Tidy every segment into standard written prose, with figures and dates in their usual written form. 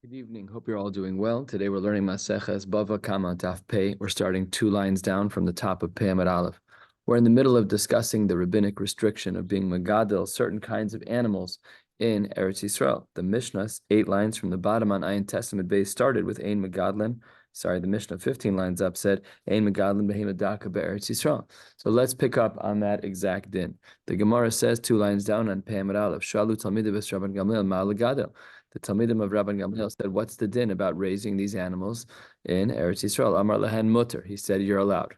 Good evening. Hope you're all doing well. Today we're learning Maseches Bava on-the-Daf Pei. We're starting 2 lines down from the top of Pei Amud Aleph. We're in the middle of discussing the rabbinic restriction of being megadol certain kinds of animals in Eretz Yisrael. The Mishnah, 8 lines from the bottom on Ayin Testament base, started with Ein Megadlin. Sorry, the Mishnah 15 lines up said Ein Megadlin Behemoth Daka Be'eretz Yisrael. So let's pick up on that exact din. The Gemara says 2 lines down on Pei Amud Aleph. Shalu Talmidav Rabban Gamliel Ma Legadol. The Talmidim of Rabban Gamliel said, what's the din about raising these animals in Eretz Yisrael? Amar lehen mutter. He said, you're allowed.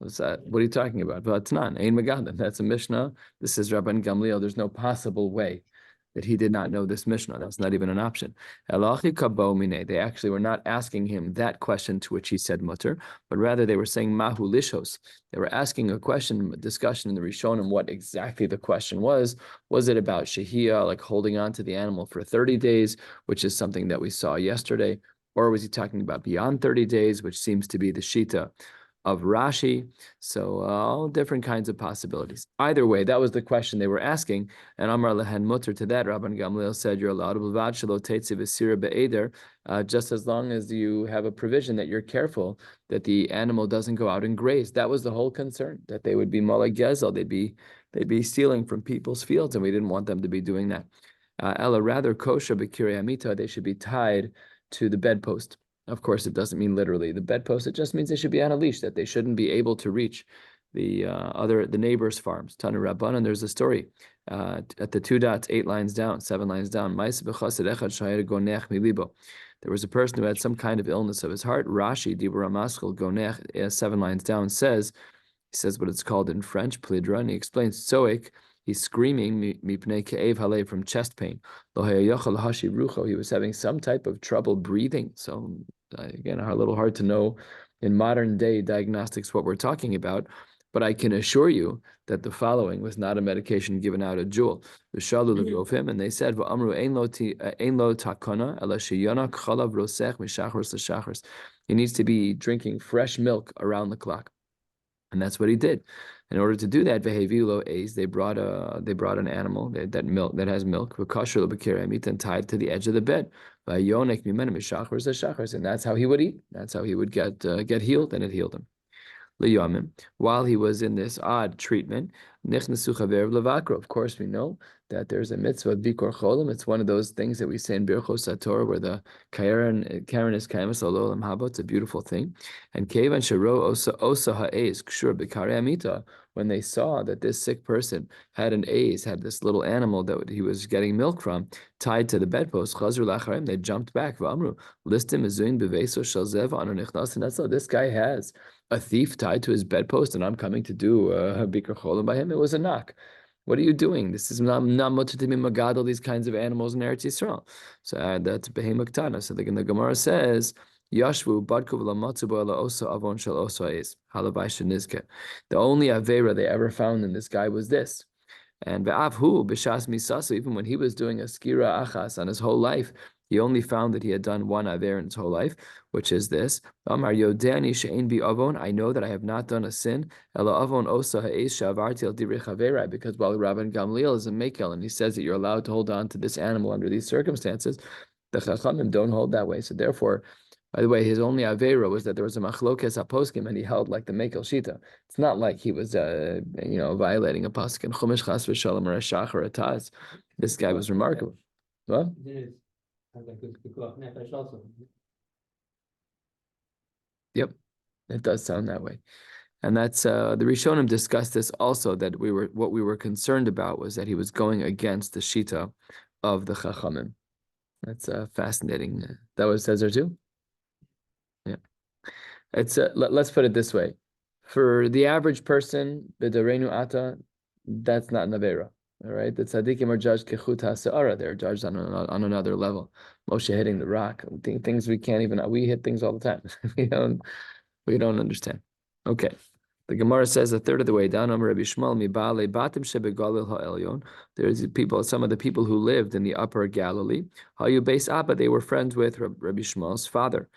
What's that? What are you talking about? But it's not. Ein Megadlin. That's a Mishnah. This is Rabban Gamliel. There's no possible way that he did not know this Mishnah. That's not even an option. They actually were not asking him that question to which he said mutter, but rather they were saying mahu lishos. They were asking a question, a discussion in the Rishonim, what exactly the question was. Was it about shehiyah, like holding on to the animal for 30 days, which is something that we saw yesterday? Or was he talking about beyond 30 days, which seems to be the shita of Rashi? So all different kinds of possibilities. Either way, that was the question they were asking. And Amar lehen mutter, to that, Rabban Gamliel said, you're allowed just as long as you have a provision that you're careful that the animal doesn't go out and graze. That was the whole concern, that they would be molag gezel, they'd be stealing from people's fields, and we didn't want them to be doing that. Ella, rather kosher b'kirei amita, they should be tied to the bedpost. Of course, it doesn't mean literally the bedpost. It just means they should be on a leash, that they shouldn't be able to reach the neighbors' farms. Tanu Rabbanan, there's a story at the 2 dots, 8 lines down, 7 lines down. There was a person who had some kind of illness of his heart. Rashi, Dibur Amaskal Gonech, 7 lines down, says, he says what it's called in French, plidra, and he explains, Tzoek, he's screaming from chest pain. He was having some type of trouble breathing. So again, a little hard to know in modern day diagnostics what we're talking about, but I can assure you that the following was not a medication given out at Jewel. And they said, he needs to be drinking fresh milk around the clock. And that's what he did. In order to do that, they brought an animal that has milk, and tied to the edge of the bed. And that's how he would eat. That's how he would get healed, and it healed him. While he was in this odd treatment, of course, we know that there's a mitzvah bikor cholim. It's one of those things that we say in Birchos HaTorah, where the Karen is kaimas alolam haba. It's a beautiful thing. And kevan shero osa ha'ez kshur b'karei amita. When they saw that this sick person had an aze, had this little animal that he was getting milk from, tied to the bedpost, chazru lacharim, they jumped back. V'amru listim ezuin beveso shel zev anu nichnas. And that's all. This guy has a thief tied to his bedpost, and I'm coming to do a bikor cholim by him. It was a knock. What are you doing? This is not much to be magadol these kinds of animals in Eretz Yisrael. So that's behemoth ktana. So the Gemara says, Yashvu badku v'lamatzu bo ela osa avon shel osa es halavai shenizke. The only avera they ever found in this guy was this. And ve'avhu b'shas misasu, even when he was doing a skira achas on his whole life, he only found that he had done one aver in his whole life, which is this. Amar yodani she'ein bi avon. I know that I have not done a sin. Ela avon osa ha'es she'avarti al divrei chaverai. Because while Rabban Gamliel is a mekel, and he says that you're allowed to hold on to this animal under these circumstances, the chachamim don't hold that way. So therefore, by the way, his only avera was that there was a machlokes aposkim, and he held like the mekel shita. It's not like he was, violating a pasuk in chumash chas v'shalom or a shachar ataz. This guy was remarkable. What? Yep, it does sound that way. And that's the Rishonim discussed this also, that what we were concerned about was that he was going against the shita of the chachamim. That's fascinating. That was says there too. Yeah, it's let's put it this way: for the average person, b'dareinu ata, that's not navera. All right, the tzaddikim are judged kechut ha'se'ara. They're judged on another level. Moshe hitting the rock, things we can't even. We hit things all the time. we don't understand. Okay, the Gemara says a third of the way down. Rabbi Shmuel mibale batim shebegalil ha'elyon. There's people, some of the people who lived in the upper Galilee. Hayu beis Abba, they were friends with Rabbi Shmuel's father.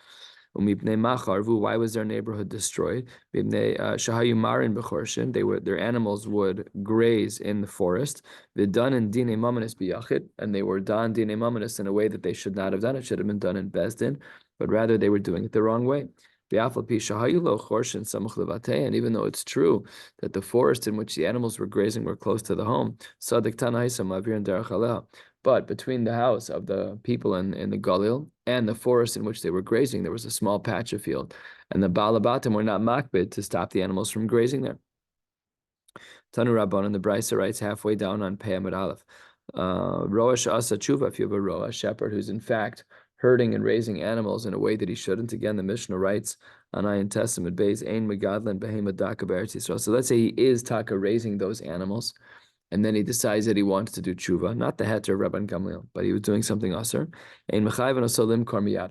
Why was their neighborhood destroyed? Their animals would graze in the forest. And they were done dine mamanis in a way that they should not have done. It should have been done in Bezdin, but rather they were doing it the wrong way. And even though it's true that the forest in which the animals were grazing were close to the home, but between the house of the people in the Galil and the forest in which they were grazing, there was a small patch of field. And the Balabatim were not makbid to stop the animals from grazing there. Tanu Rabban, and the Brisa writes halfway down on Pei Amud Aleph. Roash asa tshuva, if you have a roa, a shepherd who's in fact herding and raising animals in a way that he shouldn't. Again, the Mishnah writes on Ayin Testament Beis Ein Megadlin Behema Daka Be'eretz Yisrael. So let's say he is taka raising those animals, and then he decides that he wants to do tshuva, not the heter of Rabban Gamliel, but he was doing something aser. Ein Mechayven Osolim Kormiyad.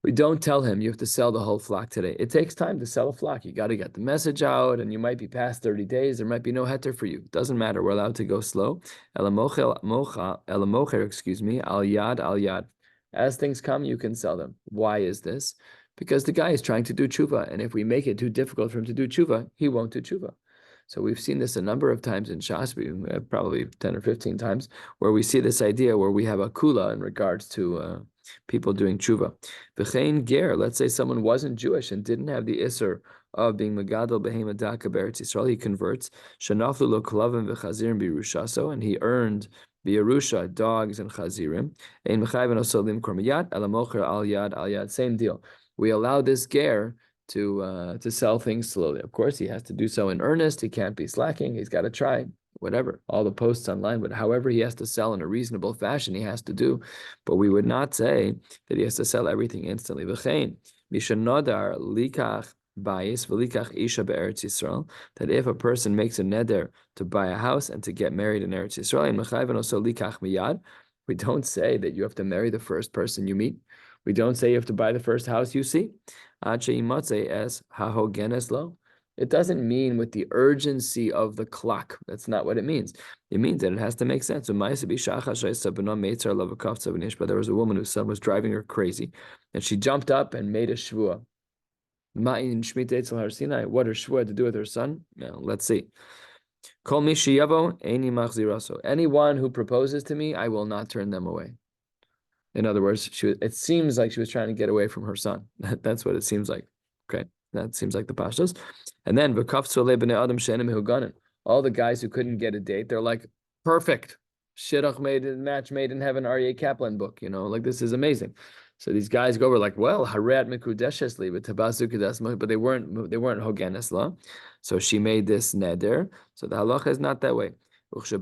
We don't tell him you have to sell the whole flock today. It takes time to sell a flock. You got to get the message out, and you might be past 30 days. There might be no heter for you. It doesn't matter. We're allowed to go slow. Elamocher, excuse me, al yad. As things come, you can sell them. Why is this? Because the guy is trying to do tshuva, and if we make it too difficult for him to do tshuva, he won't do tshuva. So we've seen this a number of times in Shas, probably 10 or 15 times, where we see this idea where we have a kula in regards to people doing tshuva. V'chein ger, let's say someone wasn't Jewish and didn't have the isser of being megadol behema daka be'eretz Yisrael, he converts. Shenaflu lo klavim v'chazirim b'Yerushaso, and he earned b'Yerusha dogs and chazirim. Ein mechayven osolim kormiyat alamocher al yad. Same deal. We allow this ger to sell things slowly. Of course, he has to do so in earnest. He can't be slacking. He's got to try. Whatever, all the posts online, but however he has to sell in a reasonable fashion, he has to do. But we would not say that he has to sell everything instantly. V'chein, mishanodar likach bayis v'likach isha be'eretz Yisrael, that if a person makes a neder to buy a house and to get married in Eretz Yisrael, and mechayven also likach miyad, we don't say that you have to marry the first person you meet. We don't say you have to buy the first house you see. Ad she'imatze es hahogenes lo. It doesn't mean with the urgency of the clock. That's not what it means. It means that it has to make sense. But there was a woman whose son was driving her crazy, and she jumped up and made a shvuah. What her shvuah had to do with her son? Now, let's see. Anyone who proposes to me, I will not turn them away. In other words, it seems like she was trying to get away from her son. That's what it seems like. Okay. That seems like the pashtos. And then all the guys who couldn't get a date, they're like, perfect. Shidduch made a match made in heaven, Aryeh Kaplan book, like this is amazing. So these guys go over like, well, harat mikudeshesli, but they weren't hogenes la. So she made this neder. So the halacha is not that way. She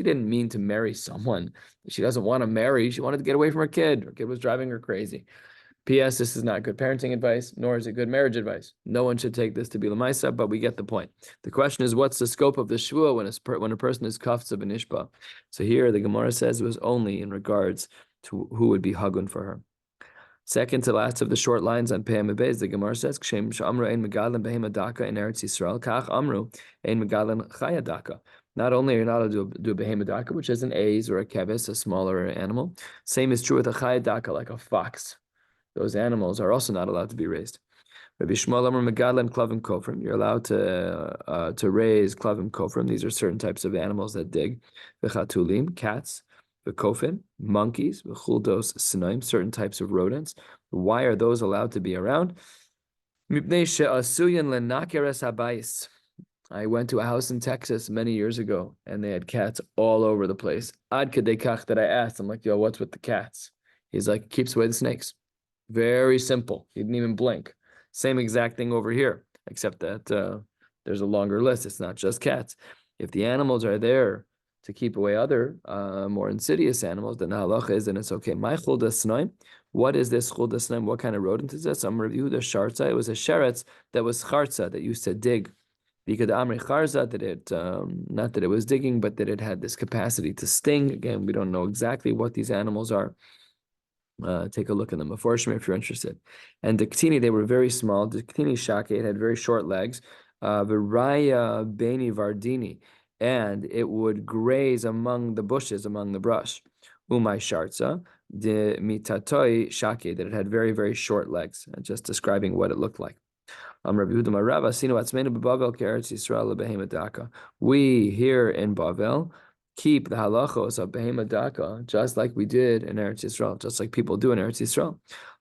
didn't mean to marry someone she doesn't want to marry. She wanted to get away from her kid. Her kid was driving her crazy. P.S. This is not good parenting advice, nor is it good marriage advice. No one should take this to be l'maisa, but we get the point. The question is, what's the scope of the shvuah when a person is kafza b'nishba? So here the Gemara says it was only in regards to who would be hagun for her. Second to last of the short lines on Pei Amud, the Gemara says, "Kshem sh'amru ein megadlen behema daka in Eretz Yisrael, kach amru ein megadlen chaya daka." Not only are you not allowed to do a behema daka, which is an aze or a kevis, a smaller animal. Same is true with a chaya daka, like a fox. Those animals are also not allowed to be raised. Rabbi Shmuel amru megadlen klavim kofrim. You're allowed to raise klavim kofrim. These are certain types of animals that dig. V'chatulim, cats. The kofin, monkeys, the chuldos sinaim, certain types of rodents. Why are those allowed to be around? I went to a house in Texas many years ago, and they had cats all over the place. Ad kedei kach that I asked, I'm like, yo, what's with the cats? He's like, keeps away the snakes. Very simple. He didn't even blink. Same exact thing over here, except that there's a longer list. It's not just cats. If the animals are there to keep away other more insidious animals, then the halacha is, then it's okay. My chuldas snaim. What is this chuldas snaim? What kind of rodent is this? I'm review the shartza. It was a sheretz that was charza that used to dig. Because amri charza, that it not that it was digging, but that it had this capacity to sting. Again, we don't know exactly what these animals are. Take a look at them before if you're interested. And the ktini, they were very small. The ktini shake, it had very short legs. Viraya beni vardini. And it would graze among the bushes, among the brush. Umay shartza, de mitatoi shake, that it had very, very short legs, just describing what it looked like. Rabbi Yehuda Amar Rava, Asinu Atzmeinu b'Bavel Keretz Yisrael lebehema daka. We here in Bavel keep the halachos of behema daka just like we did in Eretz Yisrael, just like people do in Eretz Yisrael.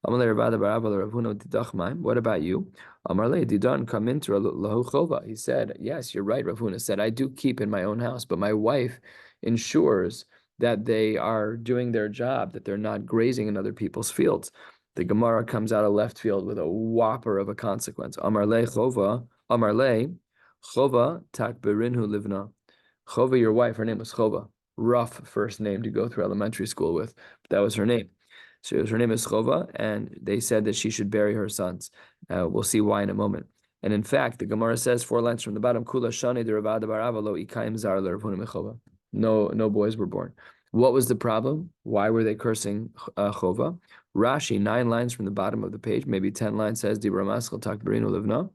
Amalei Ravada Barav Rav Huna Didach Maim. What about you? Amarle Didan Kamintra Lahu Chova. He said, yes, you're right. Rav Huna said, I do keep in my own house, but my wife ensures that they are doing their job, that they're not grazing in other people's fields. The Gemara comes out of left field with a whopper of a consequence. Amarle Chova, Amarle Chova takberinhu livna. Chova, your wife, her name was Chova. Rough first name to go through elementary school with, but that was her name. So her name is Chova, and they said that she should bury her sons. We'll see why in a moment. And in fact, the Gemara says 4 lines from the bottom, Kula shani de Ravada barava lo ikaim zar lervuna mechova. No boys were born. What was the problem? Why were they cursing Chova? Rashi, 9 lines from the bottom of the page, maybe 10 lines, says, Dibra maskal takberinu livna,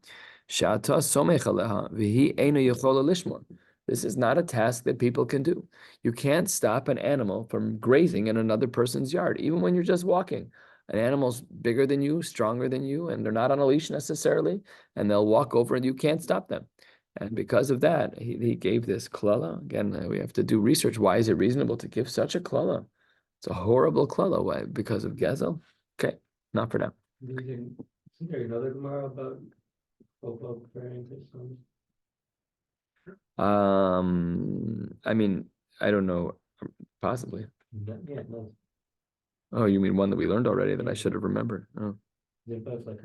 sha'ata somech aleha, v'hi eino yochola lishmor. This is not a task that people can do. You can't stop an animal from grazing in another person's yard, even when you're just walking. An animal's bigger than you, stronger than you, and they're not on a leash necessarily, and they'll walk over and you can't stop them. And because of that, he gave this klala. Again, we have to do research. Why is it reasonable to give such a klala? It's a horrible klala. Why? Because of Gezel? Okay, not for now. Isn't there another Gemara about Chova preparing his sons? I mean, I don't know. Possibly. Yeah, no. Oh, you mean one that we learned already that I should have remembered? Oh. They're both like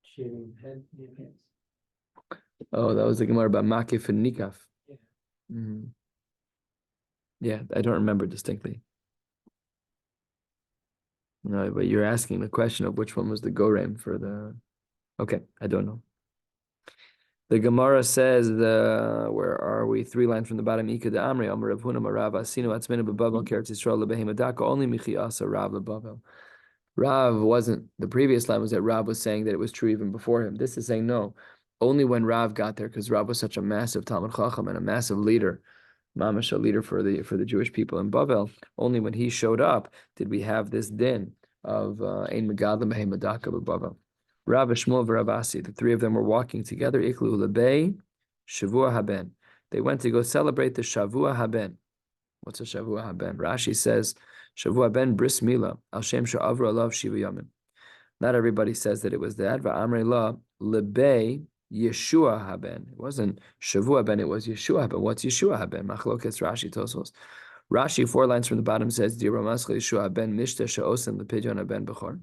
shaving head. Oh, that was the Gemara about Makif and Nikaf. Yeah. Mm-hmm. Yeah, I don't remember distinctly. No, but you're asking the question of which one was the Gorem for the. Okay, I don't know. The Gemara says where are we? 3 lines from the bottom. Ika de Amri Amar Rav Huna Marav Asinu Atzmenu b'Bavel Keretz Yisrael lebehema daka only Michiasa Rav leBavel. Rav wasn't. The previous line was that Rav was saying that it was true even before him. This is saying no, only when Rav got there, because Rav was such a massive Talmud Chacham and a massive leader, mamash, a leader for the Jewish people in Bavel. Only when he showed up did we have this din of Ein Megadlim Behema Daka b'Bavel. Rav Shmuel v'Rav Asi, the 3 of them were walking together. Iklu lebei Shavua Haben. They went to go celebrate the Shavua Haben. What's a Shavua Haben? Rashi says Shavua Ben Bris Mila Al Shem Sha'avra Alav Shiva Yamim. Not everybody says that it was that. Va'amrei La lebei Yeshua Haben. It wasn't Shavua Ben. It was Yeshua Haben. What's Yeshua Haben? Machlokes Rashi Tosfos. Rashi 4 lines from the bottom says Dira Maschel Yeshua Ben Mishta Sha'osen LePidyon Ben Bechor.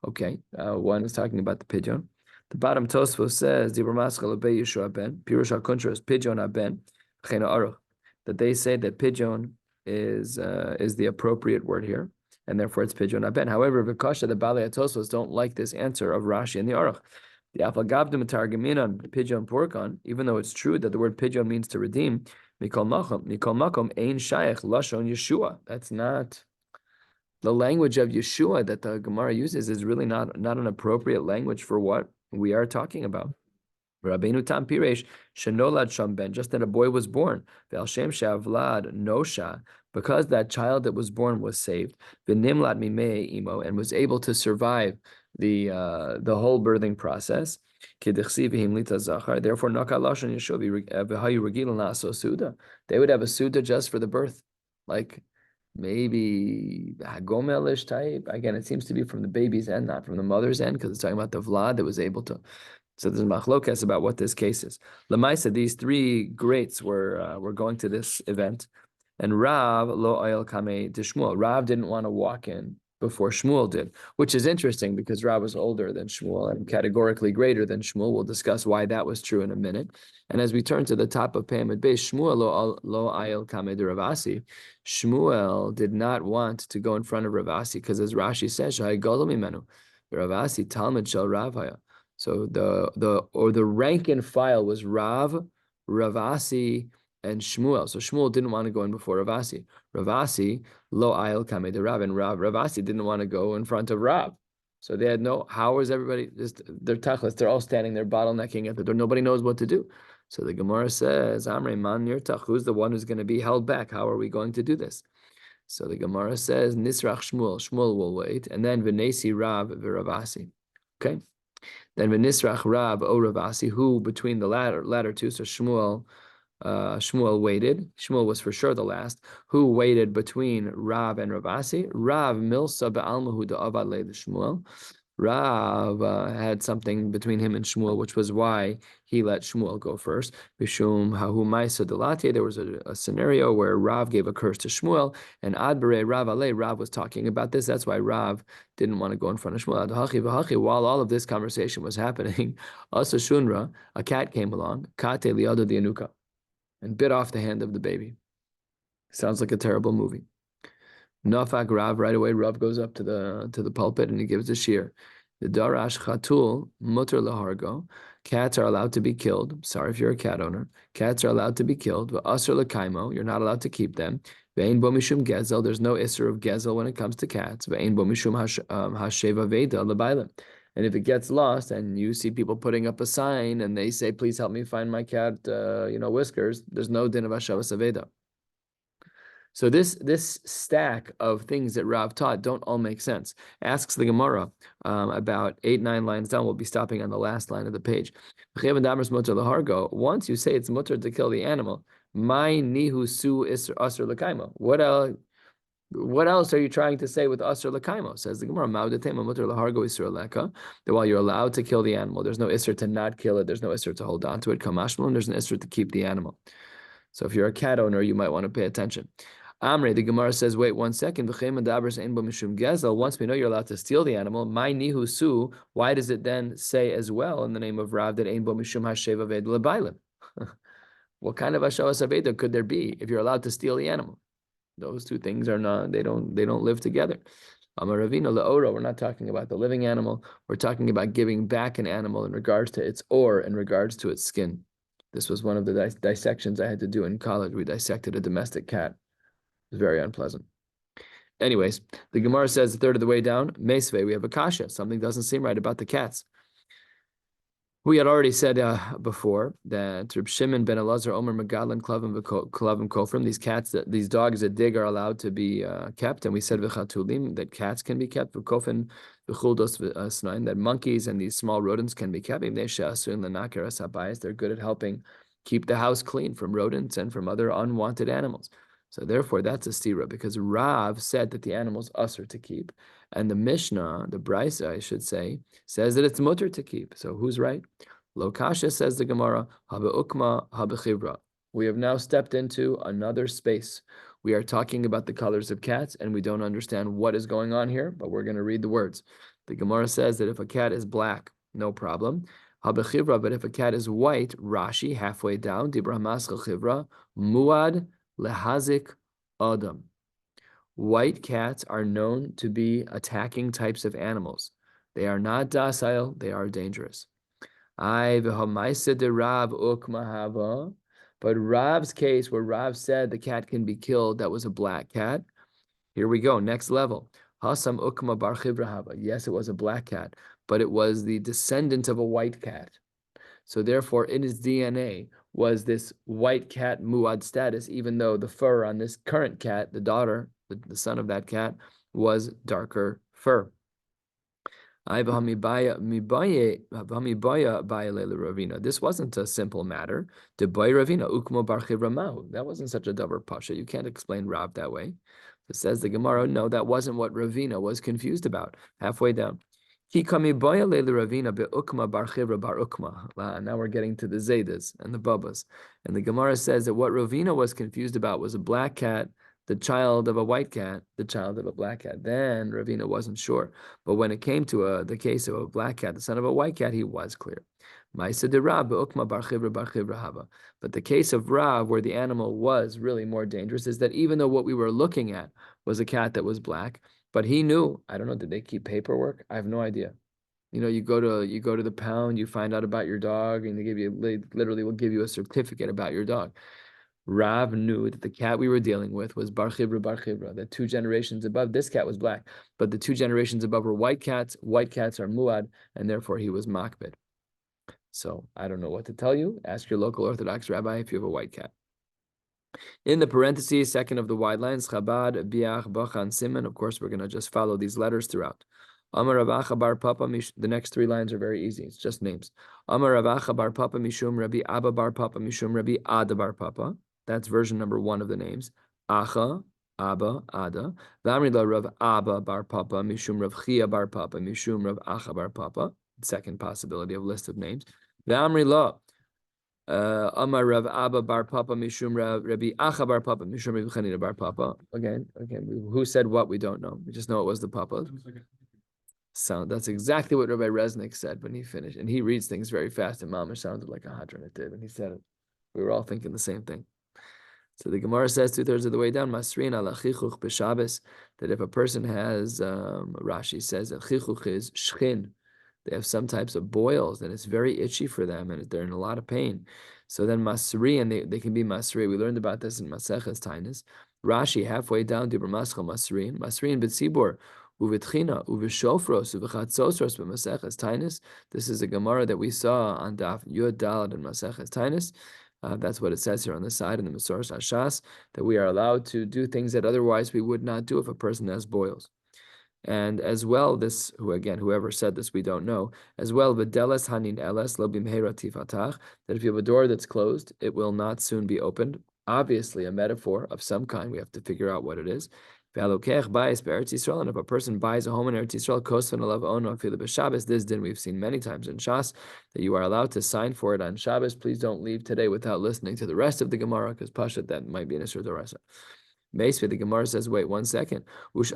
Okay, one is talking about the pidyon. The bottom Tosfos says Dibur Maschal Obey Yeshua Ben Pirush HaKontra is pidyon haben Chena Aruch, that they say that pidyon is the appropriate word here, and therefore it's pidyon haben. However, Vikasha, the Balei Tosfos don't like this answer of Rashi and the Aruch. The Afagavdim Targaminon pidyon porkon, even though it's true that the word pidyon means to redeem. Mikol makom ein shayach lashon Yeshua. That's not. The language of Yeshua that the Gemara uses is really not an appropriate language for what we are talking about. Rabbeinu Tam Piresh Shenolad Sham Ben, just that a boy was born. Ve'al Shem Shavlad Nosha, because that child that was born was saved. V'nimlad Mimei Imo, and was able to survive the whole birthing process. Therefore, Nakalashon Yeshua v'hayu regilan la'aso suda. They would have a suda just for the birth, like maybe Hagomelish type. Again, it seems to be from the baby's end, not from the mother's end, because it's talking about the Vlad that was able to. So there's machlokas about what this case is. Lamaisa, these 3 greats were going to this event, and Rav lo oil kame de Shmuel. Rav didn't want to walk in before Shmuel did, which is interesting because Rav was older than Shmuel and categorically greater than Shmuel. We'll discuss why that was true in a minute. And as we turn to the top of Pamid Beis, Shmuel lo ayil kame de Ravasi. Shmuel did not want to go in front of Ravasi because, as Rashi says, Ravasi Talmud shel Ravaya. So the rank and file was Rav, Ravasi, and Shmuel. So Shmuel didn't want to go in before Ravasi. Ravasi lo ayil kame de Rav, and Ravasi didn't want to go in front of Rav. So they had how was everybody just, they're tachlis, they're all standing there bottlenecking at the door. Nobody knows what to do. So the Gemara says, Amrei man nirtach, who's the one who's going to be held back? How are we going to do this? So the Gemara says, Nisrach Shmuel, Shmuel will wait, and then V'nesi Rav v'Ravasi. Okay? Then V'nisrach Rav o Ravasi, who between the latter two, so Shmuel waited. Shmuel was for sure the last. Who waited between Rav and Ravasi? Rav milsa be'almahu da'avad le Shmuel. Rav had something between him and Shmuel, which was why he let Shmuel go first. Bishum hahu ma'isa delate. There was a scenario where Rav gave a curse to Shmuel, and Adbere Rav ale. Rav was talking about this. That's why Rav didn't want to go in front of Shmuel. While all of this conversation was happening, Asa Shunra, a cat came along, Kate liada dianuka, and bit off the hand of the baby. Sounds like a terrible movie. Nafak Rav, right away, Rav goes up to the pulpit and he gives a shiur. The darash chatul mutter lahargo. Cats are allowed to be killed. Sorry if you're a cat owner. Cats are allowed to be killed. V'asr lekaimo. You're not allowed to keep them. Ve'ein bo mishum gezel. There's no isser of gezel when it comes to cats. Ve'ein bo mishum hasheva veda lebailim. And if it gets lost and you see people putting up a sign and they say, please help me find my cat, Whiskers, there's no din of hashavas aveda. So this stack of things that Rav taught don't all make sense. Asks the Gemara about 8-9 lines down. We'll be stopping on the last line of the page. Once you say it's mutter to kill the animal, my nihu su asr lekaimo. What else are you trying to say with asr lekaimo? Says the Gemara, mutter lahargo isra leka. That while you're allowed to kill the animal, there's no isra to not kill it. There's no isra to hold on to it. Kamashmalon, there's an isra to keep the animal. So if you're a cat owner, you might want to pay attention. Amre, the Gemara says, wait 1 second. Once we know you're allowed to steal the animal, my nihu su, why does it then say as well in the name of Rav that ein bo mishum hasheva ved lebailim? What kind of hashavas aveda could there be if you're allowed to steal the animal? Those two things are not, they don't live together. Amar Ravina le'ora, we're not talking about the living animal. We're talking about giving back an animal in regards to its or, in regards to its skin. This was one of the dissections I had to do in college. We dissected a domestic cat. It was very unpleasant. Anyways, the Gemara says a third of the way down, Meisve, we have a kasha. Something doesn't seem right about the cats. We had already said before that Reb Shimon ben Elazar, Omer Megadlin, Klavim Kofrim, these dogs that dig are allowed to be kept, and we said v'chatulim, that cats can be kept, v'kofin v'chuldos v'asnain, that monkeys and these small rodents can be kept. They're good at helping keep the house clean from rodents and from other unwanted animals. So therefore, that's a stira, because Rav said that the animal's usher to keep, and the Mishnah, the Brisa, I should say, says that it's mutter to keep. So who's right? Lo kasha, says the Gemara, habe ukma, habe chivra. We have now stepped into another space. We are talking about the colors of cats, and we don't understand what is going on here, but we're going to read the words. The Gemara says that if a cat is black, no problem. Habe chivra, but if a cat is white, Rashi, halfway down, dibra maschel chivra, muad, lehazik adam. White cats are known to be attacking types of animals. They are not docile, they are dangerous. But Rav's case, where Rav said the cat can be killed, that was a black cat. Here we go, next level. Hasam ukma bar chivrahava. Yes, it was a black cat, but it was the descendant of a white cat. So therefore, in his DNA was this white cat muad status, even though the fur on this current cat, the daughter, the son of that cat, was darker fur. This wasn't a simple matter. That wasn't such a davar pasha. You can't explain Rav that way. It says the Gemara, no, that wasn't what Ravina was confused about. Halfway down. Now we're getting to the Zaydas and the Babas. And the Gemara says that what Ravina was confused about was a black cat, the child of a white cat, the child of a black cat. Then Ravina wasn't sure. But when it came to the case of a black cat, the son of a white cat, he was clear. But the case of Rav, where the animal was really more dangerous, is that even though what we were looking at was a cat that was black, but he knew, I don't know, did they keep paperwork? I have no idea. You go to the pound, you find out about your dog, and they literally will give you a certificate about your dog. Rav knew that the cat we were dealing with was bar chivra, that 2 generations above, this cat was black, but the 2 generations above were white cats are muad, and therefore he was makbid. So I don't know what to tell you. Ask your local Orthodox rabbi if you have a white cat. In the parentheses, second of the wide lines, Chabad, Biach, Bachan, Simon. Of course, we're going to just follow these letters throughout. Amar Rav Acha bar Papa, the next three lines are very easy. It's just names. Amar Rav Acha bar Papa Mishum Rabbi Abba bar Papa Mishum Rabbi Ada bar Papa. That's version number one of the names. Acha, Abba, Ada. V'amri la Rav Abba bar Papa Mishum Rav Chia bar Papa Mishum Rav Acha bar Papa. Second possibility of list of names. V'amri la Amar Rav Abba bar Papa Mishum Rabbi Acha bar Papa Mishum Rabbi Chanina bar Papa. Again, who said what? We don't know. We just know it was the Papa. So that's exactly what Rabbi Resnick said when he finished. And he reads things very fast, and Mamash sounded like a hadron. It did when he said it. We were all thinking the same thing. So the Gemara says 2/3 of the way down, Masrin ala chichuch b'Shabbos, that if a person has, Rashi says that chichuch is shchin, they have some types of boils, and it's very itchy for them, and they're in a lot of pain. So then Masri, and they can be Masri. We learned about this in Maseches Tainis. Rashi, halfway down, Dibur Maschal Masrin b'tzibur, uvitchina, uvishofros, uvichatzosros b'Maseches Tainis. This is a Gemara that we saw on Daf Yud Dalad and Maseches Tainis. That's what it says here on the side in the Masoros Hashas, that we are allowed to do things that otherwise we would not do if a person has boils. And as well, whoever said this, we don't know. As well, v'deles hanin eles lo bimheira tifatach, that if you have a door that's closed, it will not soon be opened. Obviously, a metaphor of some kind. We have to figure out what it is. And if a person buys a home in Eretz Yisrael, kosvan alav ono afilu b'Shabbos, this din we've seen many times in Shas, that you are allowed to sign for it on Shabbos. Please don't leave today without listening to the rest of the Gemara, because Pashat, that might be an Isur Dorasa. Meisve, the Gemara says, wait 1 second. Let's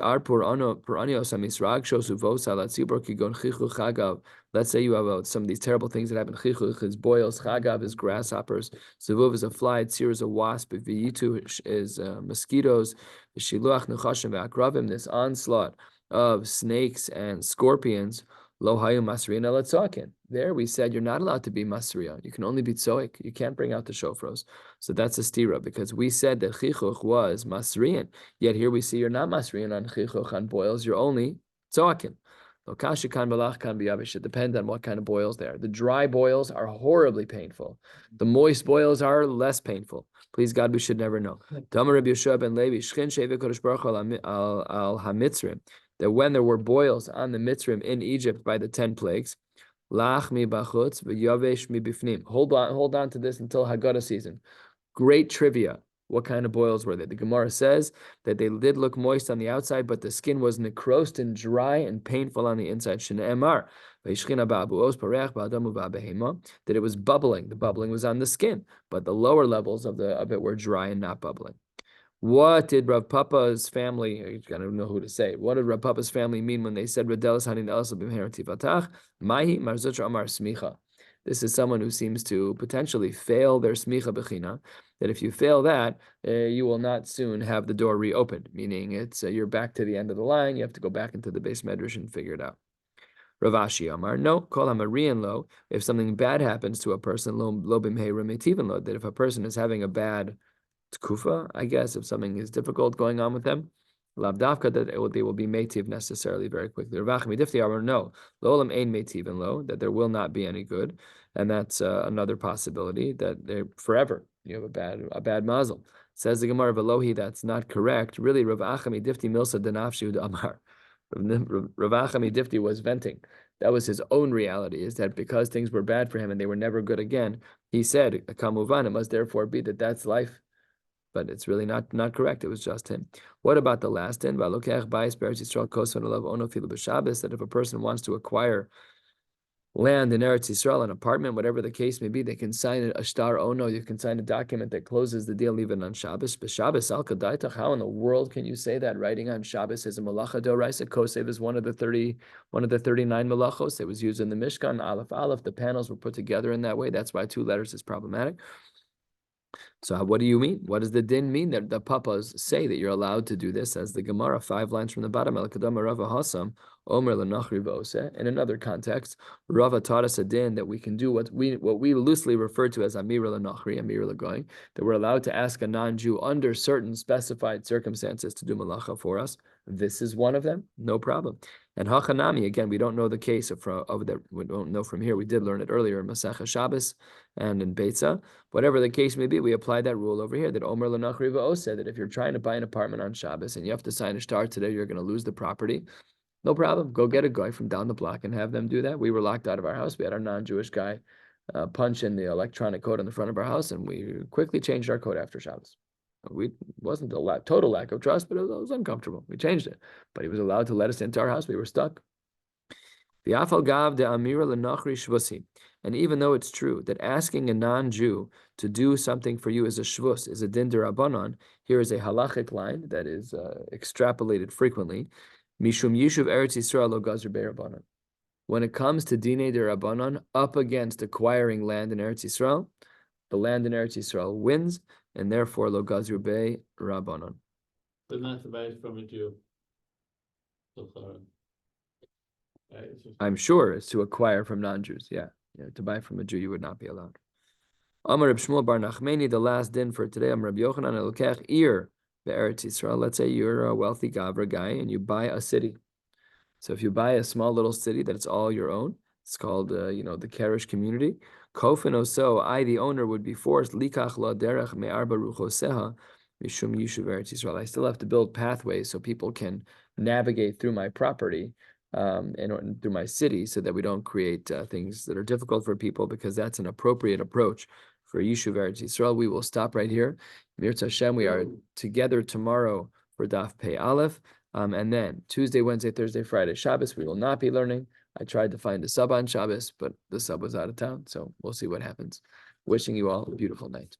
say you have some of these terrible things that happen. Chichuch is boils, chagav is grasshoppers, zuvuv is a fly, tzir is a wasp, v'yitu is mosquitoes, shiluach nechashim v'akravim, this onslaught of snakes and scorpions. Lo hayu masriyan elatzakin. There we said you're not allowed to be masriya. You can only be tzoik. You can't bring out the shofros. So that's a stira, because we said that chichuch was masriyan. Yet here we see you're not masriyan on chichuch, on boils. You're only tzoakin. It depends on what kind of boils they are. The dry boils are horribly painful. The moist boils are less painful. Please God, we should never know. That when there were boils on the Mitzrim in Egypt by the 10 plagues, hold on to this until Haggadah season. Great trivia. What kind of boils were they? The Gemara says that they did look moist on the outside, but the skin was necrosed and dry and painful on the inside. That it was bubbling. The bubbling was on the skin, but the lower levels of it were dry and not bubbling. What did Rav Papa's family, I don't know who to say, what did Rav Papa's family mean when they said, this is someone who seems to potentially fail their smicha bechina, that if you fail that, you will not soon have the door reopened, meaning it's you're back to the end of the line, you have to go back into the base medrash and figure it out. Rav Ashi Amar, no, kol hamarian lo, if something bad happens to a person, lo bimheira metivin lo, that if a person is having a bad tkufa, I guess, if something is difficult going on with them, lavdavka, that they will be metiv necessarily very quickly. Ravach midifti Amar, no, lo olam ein metivin lo, that there will not be any good, and that's another possibility, that they're forever. You have a bad mazel. Says the Gemara Velohi, that's not correct. Really, Rav Achami Difti Milsa Danafshu Amar. Rav Achami Difti was venting. That was his own reality, is that because things were bad for him and they were never good again, he said, Kamuvan, it must therefore be that that's life. But it's really not correct. It was just him. What about the last din? That if a person wants to acquire land in Eretz Yisrael, an apartment, whatever the case may be, they can sign a shtar ono. You can sign a document that closes the deal even on Shabbos. But Shabbos al kadaitach, how in the world can you say that writing on Shabbos is a malacha doraisa? Kosev is one of the 39 malachos. It was used in the Mishkan. Aleph. The panels were put together in that way. That's why 2 letters is problematic. So what do you mean? What does the din mean that the papas say that you're allowed to do this? As the Gemara, 5 lines from the bottom, in another context, Rava taught us a din that we can do what we loosely refer to as Amir l'Nachri, Amir l'Goying, that we're allowed to ask a non-Jew under certain specified circumstances to do malacha for us. This is one of them, no problem. And Hachanami, again, we don't know the case of that. We don't know from here. We did learn it earlier in Maseches Shabbos and in Beitza. Whatever the case may be, we apply apply that rule over here that Omer Lanachri V'o said that if you're trying to buy an apartment on Shabbos and you have to sign a shtar today, you're going to lose the property. No problem. Go get a guy from down the block and have them do that. We were locked out of our house. We had our non-Jewish guy punch in the electronic code on the front of our house, and we quickly changed our code after Shabbos. We wasn't a total lack of trust, but it was uncomfortable. We changed it, but he was allowed to let us into our house. We were stuck. And even though it's true that asking a non-Jew to do something for you is a shvus, is a din derabanan, here is a halachic line that is extrapolated frequently. Mishum yishuv Eretz Yisrael lo gazur be'rabanan. When it comes to dinei derabanan, up against acquiring land in Eretz Yisrael, the land in Eretz Yisrael wins, and therefore lo gazur be'rabanan. But not to buy it from a Jew. I'm sure it's to acquire from non-Jews. Yeah, to buy from a Jew, you would not be allowed. Amar Reb Shmuel bar Nachmeni, the last din for today. Amar Reb Yochanan elokech ir be'eretz Yisrael. Let's say you're a wealthy Gavra guy and you buy a city. So if you buy a small little city that it's all your own, it's called, the Karesh community. Kofin oso, I, the owner, would be forced likach la derech me'arba ruchoseha mishum yishuv Eretz Yisrael. I still have to build pathways so people can navigate through my property and through my city, so that we don't create things that are difficult for people, because that's an appropriate approach for Yishuv Eretz Yisrael. We will stop right here. Mirz Hashem, we are together tomorrow for Daf Pei Aleph, and then Tuesday, Wednesday, Thursday, Friday, Shabbos, we will not be learning. I tried to find a sub on Shabbos, but the sub was out of town, so we'll see what happens. Wishing you all a beautiful night.